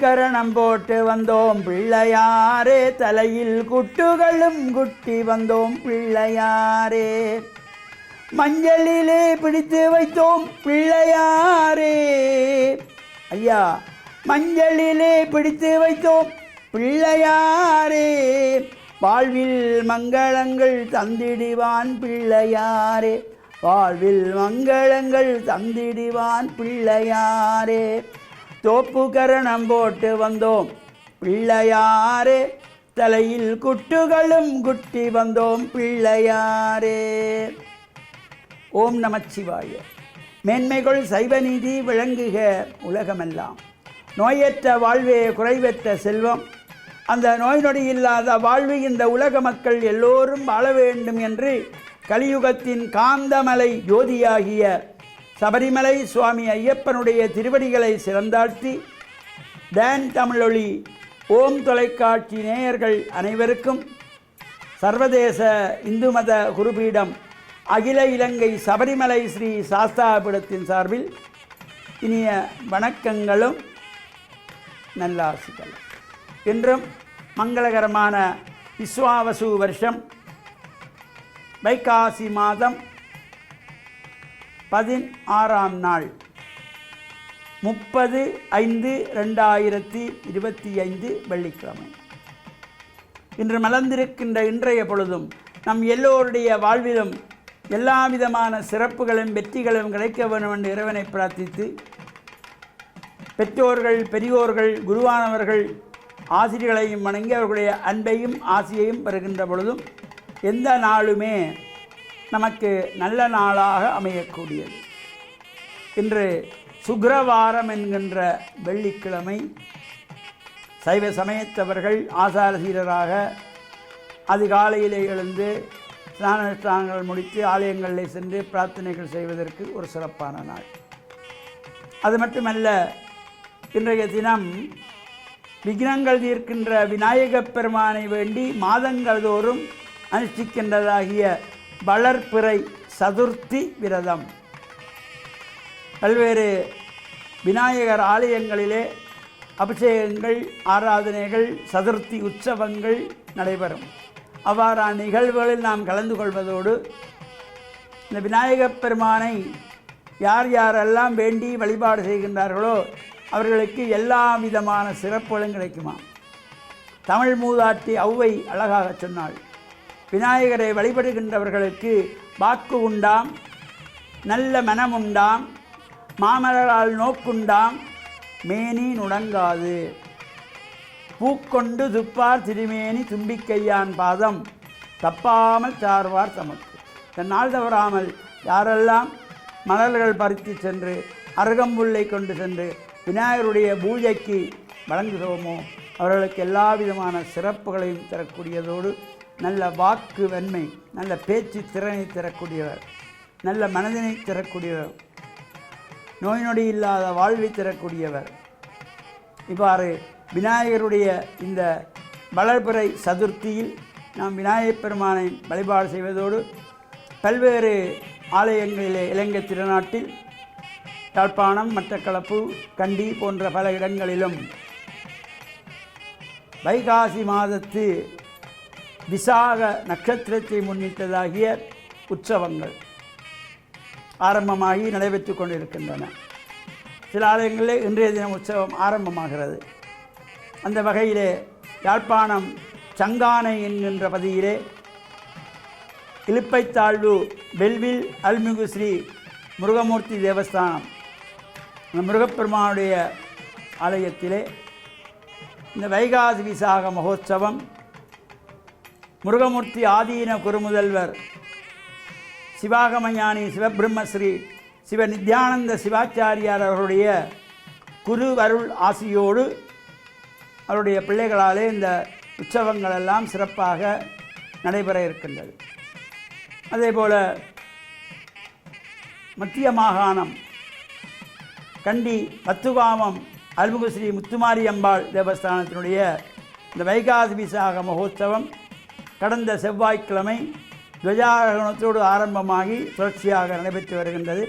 கரணம் போட்டு வந்தோம் பிள்ளையாரே, தலையில் குட்டுகளும் குட்டி வந்தோம் பிள்ளையாரே. மஞ்சளிலே பிடித்து வைத்தோம் பிள்ளையாரே, ஐயா மஞ்சளிலே பிடித்து வைத்தோம் பிள்ளையாரே. வாழ்வில் மங்களங்கள் தந்திடுவான் பிள்ளையாரே, வாழ்வில் மங்களங்கள் தந்திடுவான் பிள்ளையாரே. தோப்பு கரணம் போட்டு வந்தோம் பிள்ளையாரே, தலையில் குட்டுகளும் குட்டி வந்தோம் பிள்ளையாரே. ஓம் நமச்சிவாய. மேன்மைகள் சைவநீதி விளங்குக உலகமெல்லாம். நோயற்ற வாழ்வே குறைவற்ற செல்வம். அந்த நோய் நொடி இல்லாத வாழ்வு இந்த உலக மக்கள் எல்லோரும் வாழ வேண்டும் என்று கலியுகத்தின் காந்தமலை ஜோதியாகிய சபரிமலை சுவாமி ஐயப்பனுடைய திருவடிகளை சிறந்தாழ்த்தி டான் தமிழொலி ஓம் தொலைக்காட்சி நேயர்கள் அனைவருக்கும் சர்வதேச இந்து மத குருபீடம் அகில இலங்கை சபரிமலை ஸ்ரீ சாஸ்தாபீடத்தின் சார்பில் இனிய வணக்கங்களும் நல்லாசிகளும். இன்றும் மங்களகரமான விஸ்வாவசு வருஷம் வைகாசி மாதம் 16ஆம் நாள் 30/5/2025 வெள்ளிக்கிழமை. இன்று மலர்ந்திருக்கின்ற இன்றைய பொழுதும் நம் எல்லோருடைய வாழ்விலும் எல்லா விதமான சிறப்புகளும் வெற்றிகளும் கிடைக்க வேண்டும் என்று இறைவனை பிரார்த்தித்து, பெற்றோர்கள் பெரியோர்கள் குருவானவர்கள் ஆசிரியர்களையும் வணங்கி அவர்களுடைய அன்பையும் ஆசியையும் பெறுகின்ற பொழுதும் எந்த நாளுமே நமக்கு நல்ல நாளாக அமையக்கூடியது. இன்று சுக்கிரவாரம் என்கின்ற வெள்ளிக்கிழமை. சைவ சமயத்தவர்கள் ஆசாரசீரராக அதிகாலையிலே எழுந்து ஸ்நானங்கள் முடித்து ஆலயங்களில் சென்று பிரார்த்தனைகள் செய்வதற்கு ஒரு சிறப்பான நாள். அது மட்டுமல்ல, இன்றைய தினம் விக்னங்கள் தீர்க்கின்ற விநாயகப் பெருமானை வேண்டி மாதங்கள் தோறும் அனுஷ்டிக்கின்றதாகிய வளர்பிறை சதுர்த்தி விரதம். பல்வேறு விநாயகர் ஆலயங்களிலே அபிஷேகங்கள் ஆராதனைகள் சதுர்த்தி உற்சவங்கள் நடைபெறும். அவ்வாறான நிகழ்வுகளில் நாம் கலந்து கொள்வதோடு இந்த விநாயகப் பெருமானை யார் யாரெல்லாம் வேண்டி வழிபாடு செய்கின்றார்களோ அவர்களுக்கு எல்லா விதமான சிறப்புகளும் கிடைக்குமா. தமிழ் மூதாட்டி ஔவை அழகாக சொன்னாள், விநாயகரை வழிபடுகின்றவர்களுக்கு வாக்கு உண்டாம், நல்ல மனம் உண்டாம், மாமலரால் நோக்குண்டாம், மேனி நுடங்காது, பூக்கொண்டு துப்பார் திருமேனி தும்பிக்கையான் பாதம், தப்பாமல் சார்வார் தமக்கு. தன்னால் தவறாமல் யாரெல்லாம் மலர்கள் பறித்து சென்று அருகம்புல்லை கொண்டு சென்று விநாயகருடைய பூஜைக்கு வழங்குகிறோமோ அவர்களுக்கு எல்லா விதமான சிறப்புகளையும் தரக்கூடியதோடு நல்ல வாக்கு வெண்மை, நல்ல பேச்சு திறனை தரக்கூடியவர், நல்ல மனதினை தரக்கூடியவர், நோய் நொடி இல்லாத வாழ்வை தரக்கூடியவர். இவ்வாறு விநாயகருடைய இந்த வளர்பிறை சதுர்த்தியில் நாம் விநாயகப் பெருமானை வழிபாடு செய்வதோடு பல்வேறு ஆலயங்களிலே இலங்கை திருநாட்டில் யாழ்ப்பாணம், மட்டக்களப்பு, கண்டி போன்ற பல இடங்களிலும் வைகாசி மாதத்து விசாக நட்சத்திரத்தை முன்னிட்டதாகிய உற்சவங்கள் ஆரம்பமாகி நடைபெற்று கொண்டிருக்கின்றன. சில ஆலயங்களிலே இன்றைய தினம் உற்சவம் ஆரம்பமாகிறது. அந்த வகையிலே யாழ்ப்பாணம் சங்கானை என்கின்ற பதியிலே இலுப்பைத்தாழ்வு வெல்வில் அருள்மிகு ஸ்ரீ முருகமூர்த்தி தேவஸ்தானம், அந்த முருகப்பெருமானுடைய ஆலயத்திலே இந்த வைகாசி விசாக மகோத்சவம் முருகமூர்த்தி ஆதீன குருமுதல்வர் சிவாகமஞானி சிவபிரம்மஸ்ரீ சிவ நித்யானந்த சிவாச்சாரியார் அவர்களுடைய குரு அருள் ஆசியோடு அவருடைய பிள்ளைகளாலே இந்த உற்சவங்களெல்லாம் சிறப்பாக நடைபெற இருக்கின்றது. அதேபோல் மத்திய மாகாணம் கண்டி பத்துகாமம் அருள்மிகு ஸ்ரீ முத்துமாரி அம்பாள் தேவஸ்தானத்தினுடைய இந்த வைகாசி விசாக மகோத்சவம் கடந்த செவ்வாய்க்கிழமை துவஜாரோகணத்தோடு ஆரம்பமாகி தொடர்ச்சியாக நடைபெற்று வருகின்றது.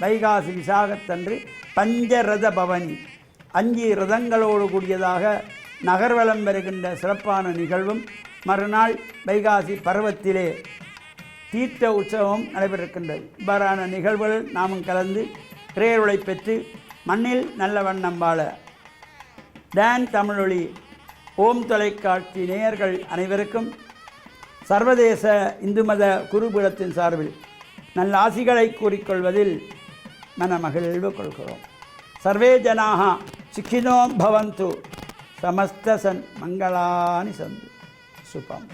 வைகாசி விசாகத்தன்று பஞ்சரத பவனி 5 ரதங்களோடு கூடியதாக நகர்வலம் வருகின்ற சிறப்பான நிகழ்வும், மறுநாள் வைகாசி பருவத்திலே தீர்த்த உற்சவம் நடைபெறுகின்றது. இவ்வாறான நிகழ்வுகள் நாமும் கலந்து இறையருளை பெற்று மண்ணில் நல்ல வண்ணம் வாழ டான் தமிழொலி ஓம் தொலைக்காட்சி நேயர்கள் அனைவருக்கும் சர்வதேச இந்து மத குருபீடத்தின் சார்பில் நல்ல ஆசிகளை கூறிக்கொள்வதில் மனமகிழ்வு கொள்கிறோம். சர்வே ஜனாக சுகினோ பவந்து, சமஸ்தசன் மங்களானி சந்து. சுபம்.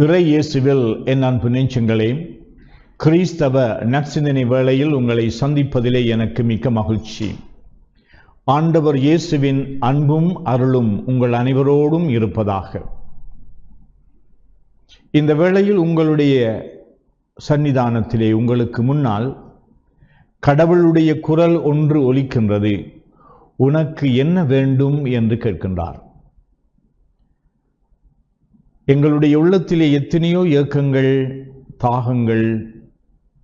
இறை இயேசுவில் என் அன்பு நெஞ்சங்களே, கிறிஸ்தவ நற்சிந்தனை வேளையில் உங்களை சந்திப்பதிலே எனக்கு மிக்க மகிழ்ச்சி. ஆண்டவர் இயேசுவின் அன்பும் அருளும் உங்கள் அனைவரோடும் இருப்பதாக. இந்த வேளையில் உங்களுடைய சன்னிதானத்திலே உங்களுக்கு முன்னால் கடவுளுடைய குரல் ஒன்று ஒலிக்கின்றது. உனக்கு என்ன வேண்டும் என்று கேட்கின்றார். எங்களுடைய உள்ளத்திலே எத்தனையோ ஏக்கங்கள், தாகங்கள்,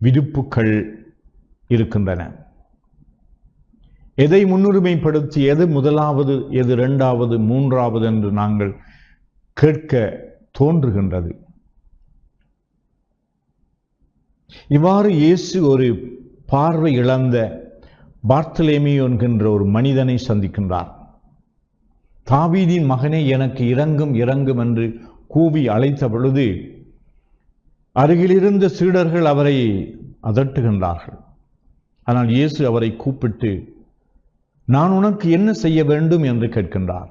விருப்புக்கள் இருக்கின்றன. எதை முன்னுரிமைப்படுத்தி எது முதலாவது, எது இரண்டாவது, மூன்றாவது என்று நாங்கள் கேட்க தோன்றுகின்றது. இவ்வாறு இயேசு ஒரு பார்வை இழந்த பார்த்தலேமியு என்கின்ற ஒரு மனிதனை சந்திக்கின்றார். தாவீதின் மகனே, எனக்கு இரங்கும் இரங்கும் என்று கூவி அழைத்த பொழுது அருகிலிருந்த சீடர்கள் அவரை அதட்டுகின்றார்கள். ஆனால் இயேசு அவரை கூப்பிட்டு, நான் உனக்கு என்ன செய்ய வேண்டும் என்று கேட்கின்றார்.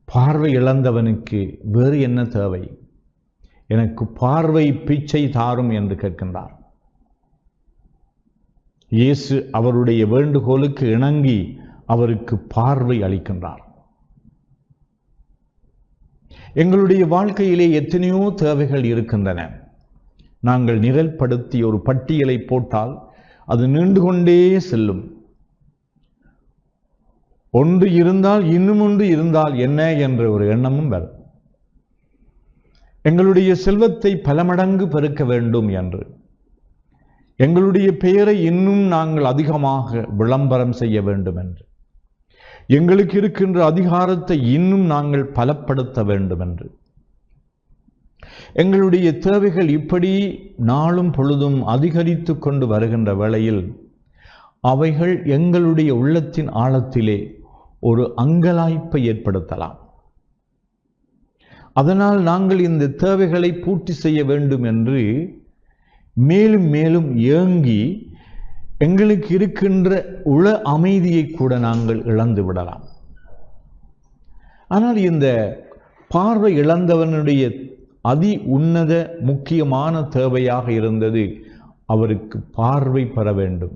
பார்வை இழந்தவனுக்கு வேறு என்ன தேவை? எனக்கு பார்வை பிச்சை தாரும் என்று கேட்கின்றார். இயேசு அவருடைய வேண்டுகோளுக்கு இணங்கி அவருக்கு பார்வை அளிக்கின்றார். எங்களுடைய வாழ்க்கையிலே எத்தனையோ தேவைகள் இருக்கின்றன. நாங்கள் நிரல்படுத்தி ஒரு பட்டியலை போட்டால் அது நீண்டு கொண்டே செல்லும். ஒன்று இருந்தால் இன்னும் ஒன்று இருந்தால் என்ன என்ற ஒரு எண்ணமும் வரும். எங்களுடைய செல்வத்தை பல மடங்கு பெருக்க வேண்டும் என்று, எங்களுடைய பெயரை இன்னும் நாங்கள் அதிகமாக விளம்பரம் செய்ய வேண்டும் என்று, எங்களுக்கு இருக்கின்ற அதிகாரத்தை இன்னும் நாங்கள் பலப்படுத்த வேண்டும் என்று, எங்களுடைய தேவைகள் இப்படி நாளும் பொழுதும் அதிகரித்து கொண்டு வருகின்ற வேளையில் அவைகள் எங்களுடைய உள்ளத்தின் ஆழத்திலே ஒரு அங்கலாய்ப்பை ஏற்படுத்தலாம். அதனால் நாங்கள் இந்த தேவைகளை பூர்த்தி செய்ய வேண்டும் என்று மேலும் மேலும் ஏங்கி எங்களுக்கு இருக்கின்ற உள அமைதியை கூட நாங்கள் இழந்து விடலாம். ஆனால் இந்த பார்வை இழந்தவனுடைய அதி உன்னத முக்கியமான தேவையாக இருந்தது அவருக்கு பார்வை பெற வேண்டும்.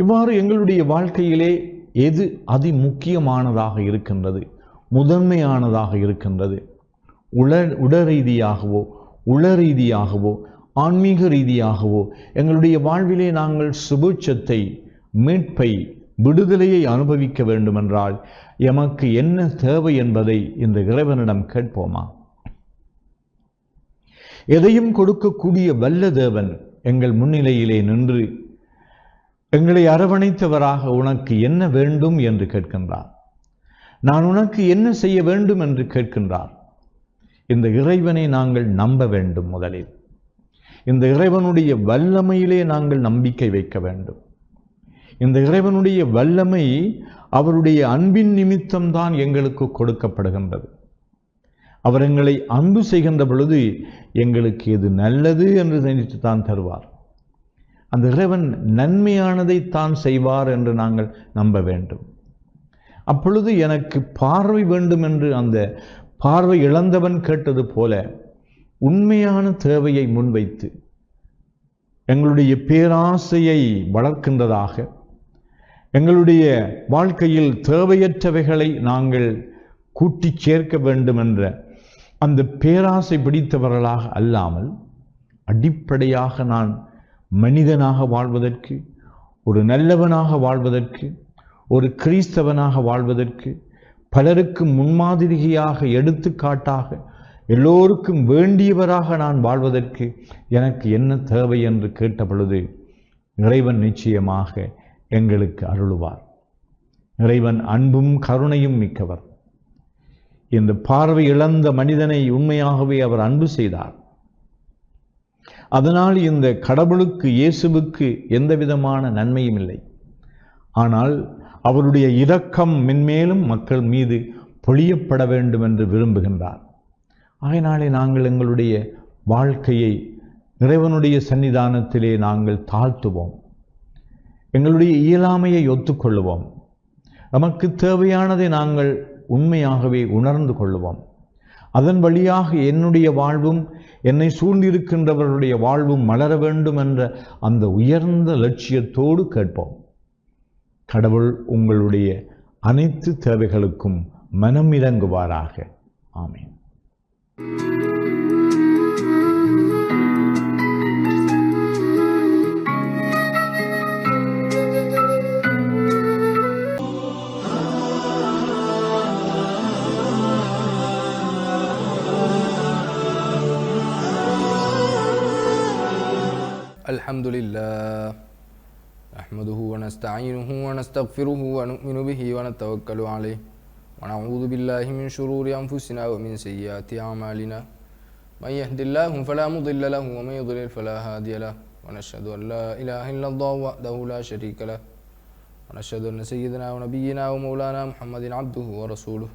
இவ்வாறு எங்களுடைய வாழ்க்கையிலே எது அதி முக்கியமானதாக இருக்கின்றது, முதன்மையானதாக இருக்கின்றது, உடரீதியாகவோ உள ரீதியாகவோ ஆன்மீக ரீதியாகவோ எங்களுடைய வாழ்விலே நாங்கள் சுபூட்சத்தை, மீட்பை, விடுதலையை அனுபவிக்க வேண்டுமென்றால் எமக்கு என்ன தேவை என்பதை இந்த இறைவனிடம் கேட்போமா? எதையும் கொடுக்கக்கூடிய வல்ல தேவன் எங்கள் முன்னிலையிலே நின்று எங்களை அரவணைத்தவராக உனக்கு என்ன வேண்டும் என்று கேட்கின்றார். நான் உனக்கு என்ன செய்ய வேண்டும் என்று கேட்கின்றார். இந்த இறைவனை நாங்கள் நம்ப வேண்டும். முதலில் இந்த இறைவனுடைய வல்லமையிலே நாங்கள் நம்பிக்கை வைக்க வேண்டும். இந்த இறைவனுடைய வல்லமை அவருடைய அன்பின் நிமித்தம்தான் எங்களுக்கு கொடுக்கப்படுகின்றது. அவர் எங்களை அன்பு செய்கின்ற பொழுது எங்களுக்கு எது நல்லது என்று நினைத்து தான் தருவார். அந்த இறைவன் நன்மையானதை தான் செய்வார் என்று நாங்கள் நம்ப வேண்டும். அப்பொழுது எனக்கு பார்வை வேண்டும் என்று அந்த பார்வை இழந்தவன் கேட்டது போல உண்மையான தேவையை முன்வைத்து எங்களுடைய பேராசையை வளர்க்கின்றதாக, எங்களுடைய வாழ்க்கையில் தேவையற்றவைகளை நாங்கள் கூட்டி சேர்க்க வேண்டும் என்ற அந்த பேராசை பிடித்தவர்களாக அல்லாமல், அடிப்படையாக நான் மனிதனாக வாழ்வதற்கு, ஒரு நல்லவனாக வாழ்வதற்கு, ஒரு கிறிஸ்தவனாக வாழ்வதற்கு, பலருக்கு முன்மாதிரியாக எடுத்துக்காட்டாக எல்லோருக்கும் வேண்டியவராக நான் வாழ்வதற்கு எனக்கு என்ன தேவை என்று கேட்ட பொழுது இறைவன் நிச்சயமாக எங்களுக்கு அருளுவார். இறைவன் அன்பும் கருணையும் மிக்கவர். இந்த பார்வை இழந்த மனிதனை உண்மையாகவே அவர் அன்பு செய்தார். அதனால் இந்த கடவுளுக்கு, இயேசுவுக்கு எந்த விதமான நன்மையும் இல்லை. ஆனால் அவருடைய இரக்கம் மென்மேலும் மக்கள் மீது பொழியப்பட வேண்டும் என்று விரும்புகின்றார். ஆகையினாலே நாங்கள் எங்களுடைய வாழ்க்கையை இறைவனுடைய சன்னிதானத்திலே நாங்கள் தாழ்த்துவோம். எங்களுடைய இயலாமையை ஒத்துக்கொள்ளுவோம். நமக்கு தேவையானதை நாங்கள் உண்மையாகவே உணர்ந்து கொள்ளுவோம். அதன் வழியாக என்னுடைய வாழ்வும் என்னை சூழ்ந்திருக்கின்றவர்களுடைய வாழ்வும் மலர வேண்டும் என்ற அந்த உயர்ந்த லட்சியத்தோடு கேட்போம். கடவுள் உங்களுடைய அனைத்து தேவைகளுக்கும் மனம் இறங்குவாராக. ஆமென். அல்ஹம்துலில்லாஹ் நஹ்மதுஹு வ நஸ்தஈனுஹு வ நஸ்தக்ஃபிருஹு வ நு'மினு பிஹி வ நத்தவக்கலு அலைஹி வ நஊது பில்லாஹி மின் ஷுரூரி அன்ஃபுஸினா வ மின் ஸய்யிஆத்தி அஅமாலினா மன் யஹ்தில்லாஹு ஃபலா முضில்ல லஹு வ மன் யுضلل ஃபலா ஹாதிய லஹு வ நஷ்ஹது அன் லா இலாஹா இல்லல்லாஹு வஹ்தஹு லா ஷரீக லஹு வ நஷ்ஹது அன்ன ஸய்யிதனா வ நபிய்யினா வ மௌலானா முஹம்மதின் அப்துஹு வ ரசூலுஹு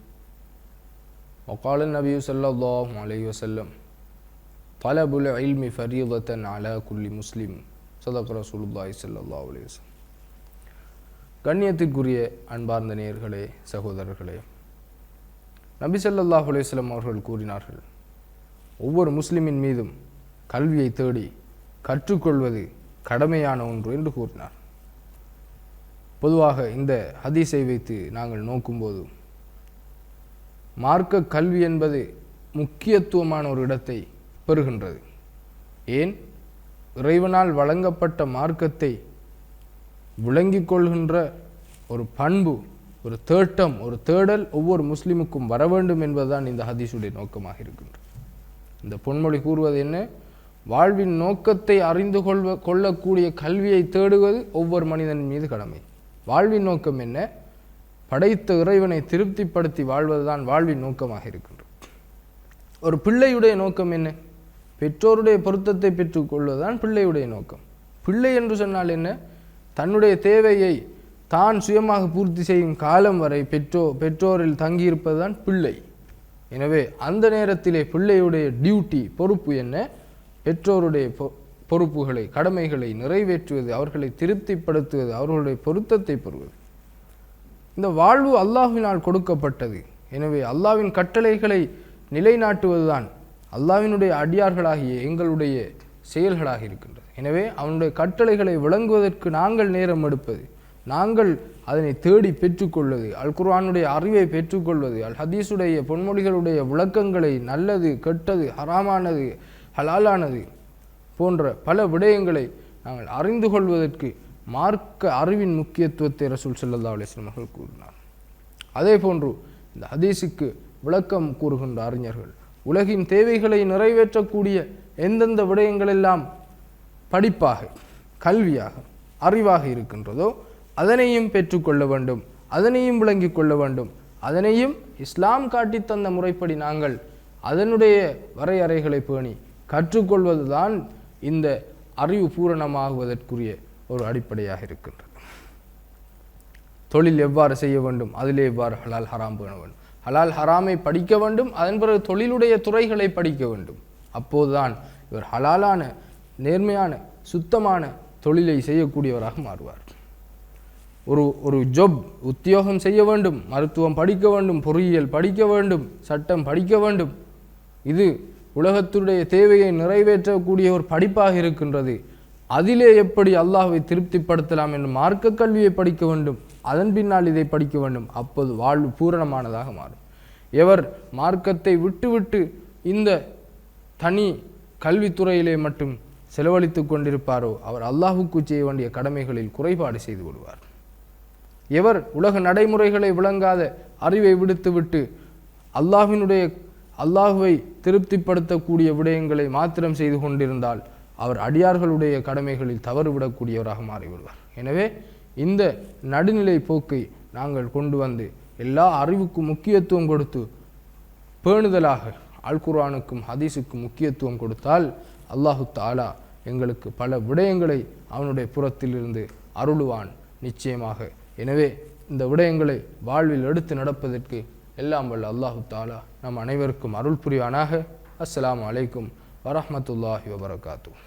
வ क़ால அன்-நபிய்யு ஸல்லல்லாஹு அலைஹி வஸல்லம் தலபுல் இல்மி ஃபரீதத்தன் அலா குல்லி முஸ்லிம் ஸதக ரசூலுல்லாஹி ஸல்லல்லாஹு அலைஹி வஸல்லம். கண்ணியத்திற்குரிய அன்பார்ந்த நேயர்களே, சகோதரர்களே, நபி ஸல்லல்லாஹு அலைஹி வஸல்லம் அவர்கள் கூறினார்கள், ஒவ்வொரு முஸ்லிமின் மீதும் கல்வியை தேடி கற்றுக்கொள்வது கடமையான ஒன்று என்று கூறினார். பொதுவாக இந்த ஹதீஸை வைத்து நாங்கள் நோக்கும்போது மார்க்க கல்வி என்பது முக்கியத்துவமான ஒரு இடத்தை பெறுகின்றது. ஏன்? இறைவனால் வழங்கப்பட்ட மார்க்கத்தை விளங்கிக் கொள்கின்ற ஒரு பண்பு, ஒரு தேட்டம், ஒரு தேடல் ஒவ்வொரு முஸ்லிமுக்கும் வர வேண்டும் என்பதுதான் இந்த ஹதீஸுடைய நோக்கமாக இருக்கின்றது. இந்த பொன்மொழி கூறுவது என்ன? வாழ்வின் நோக்கத்தை அறிந்து கொள்ளக்கூடிய கல்வியை தேடுவது ஒவ்வொரு மனிதனின் மீது கடமை. வாழ்வின் நோக்கம் என்ன? படைத்த இறைவனை திருப்திப்படுத்தி வாழ்வதுதான் வாழ்வின் நோக்கமாக இருக்கின்றது. ஒரு பிள்ளையுடைய நோக்கம் என்ன? பெற்றோருடைய பொருத்தத்தை பெற்றுக்கொள்வதுதான் பிள்ளையுடைய நோக்கம். பிள்ளை என்று சொன்னால் என்ன? தன்னுடைய தேவையை தான் சுயமாக பூர்த்தி செய்யும் காலம் வரை பெற்றோரில் தங்கியிருப்பதுதான் பிள்ளை. எனவே அந்த நேரத்திலே பிள்ளையுடைய டியூட்டி, பொறுப்பு என்ன? பெற்றோருடைய பொறுப்புகளை, கடமைகளை நிறைவேற்றுவது, அவர்களை திருப்திப்படுத்துவது, அவர்களுடைய பொருத்தத்தை பெறுவது. இந்த வாழ்வு அல்லாஹ்வினால் கொடுக்கப்பட்டது. எனவே அல்லாஹ்வின் கட்டளைகளை நிலைநாட்டுவதுதான் அல்லாஹ்வினுடைய அடியார்களாகிய எங்களுடைய செயல்களாக இருக்கின்றது. எனவே அவனுடைய கட்டளைகளை விளங்குவதற்கு நாங்கள் நேரம் எடுப்பது, நாங்கள் அதனை தேடி பெற்றுக்கொள்வது, அல் குர்ஆனுடைய அறிவை பெற்றுக்கொள்வது, அல் ஹதீஸுடைய பொன்மொழிகளுடைய விளக்கங்களை, நல்லது, கெட்டது, ஹராமானது, ஹலாலானது போன்ற பல விடயங்களை நாங்கள் அறிந்து கொள்வதற்கு மார்க்க அறிவின் முக்கியத்துவத்தை ரசூல் ஸல்லல்லாஹு அலைஹி வஸல்லம் அவர்கள் கூறினார். அதே போன்று இந்த ஹதீஸுக்கு விளக்கம் கூறுகின்ற அறிஞர்கள் உலகின் தேவைகளை நிறைவேற்றக்கூடிய எந்தெந்த விடயங்கள் எல்லாம் படிப்பாக, கல்வியாக, அறிவாக இருக்கின்றதோ அதனையும் பெற்றுக்கொள்ள வேண்டும், அதனையும் விளங்கிக் கொள்ள வேண்டும். அதனையும் இஸ்லாம் காட்டி தந்த முறைப்படி நாங்கள் அதனுடைய வரையறைகளை பேணி கற்றுக்கொள்வதுதான் இந்த அறிவு பூரணமாகுவதற்குரிய ஒரு அடிப்படையாக இருக்கின்றது. தொழில் எவ்வாறு செய்ய வேண்டும், அதிலே எவ்வாறு ஹலால் ஹராம் பேண வேண்டும், ஹலால் ஹராமை படிக்க வேண்டும், அதன் பிறகு தொழிலுடைய துறைகளை படிக்க வேண்டும். அப்போதுதான் இவர் ஹலாலான, நேர்மையான, சுத்தமான தொழிலை செய்யக்கூடியவராக மாறுவார். ஒரு ஜொப், உத்தியோகம் செய்ய வேண்டும், மருத்துவம் படிக்க வேண்டும், பொறியியல் படிக்க வேண்டும், சட்டம் படிக்க வேண்டும். இது உலகத்துடைய தேவையை நிறைவேற்றக்கூடிய ஒரு படிப்பாக இருக்கின்றது. அதிலே எப்படி அல்லாஹ்வை திருப்திப்படுத்தலாம் என்று மார்க்க கல்வியை படிக்க வேண்டும், அதன் பின்னால் இதை படிக்க வேண்டும். அப்போது வாழ்வு பூரணமானதாக மாறும். எவர் மார்க்கத்தை விட்டுவிட்டு இந்த தனி கல்வித்துறையிலே மட்டும் செலவழித்து கொண்டிருப்பாரோ அவர் அல்லாஹுக்கு செய்ய வேண்டிய கடமைகளில் குறைபாடு செய்து விடுவார். எவர் உலக நடைமுறைகளை விளங்காத அறிவை விடுத்துவிட்டு அல்லாஹுவை திருப்திப்படுத்தக்கூடிய விடயங்களை மாத்திரம் செய்து கொண்டிருந்தால் அவர் அடியார்களுடைய கடமைகளில் தவறுவிடக்கூடியவராக மாறிவிடுவார். எனவே இந்த நடுநிலை போக்கை நாங்கள் கொண்டு வந்து எல்லா அறிவுக்கும் முக்கியத்துவம் கொடுத்து பேணுதலாக அல் குர்ஆனுக்கும் ஹதீஸுக்கும் முக்கியத்துவம் கொடுத்தால் அல்லாஹு தஆலா எங்களுக்கு பல விடயங்களை அவனுடைய புறத்திலிருந்து அருளுவான் நிச்சயமாக. எனவே இந்த விடயங்களை வாழ்வில் எடுத்து நடப்பதற்கு எல்லாம் வல்ல அல்லாஹு தஆலா நம் அனைவருக்கும் அருள் புரிவானாக. அஸ்ஸலாமு அலைக்கும் வரஹ்மத்துல்லாஹி வபரகாத்துஹு.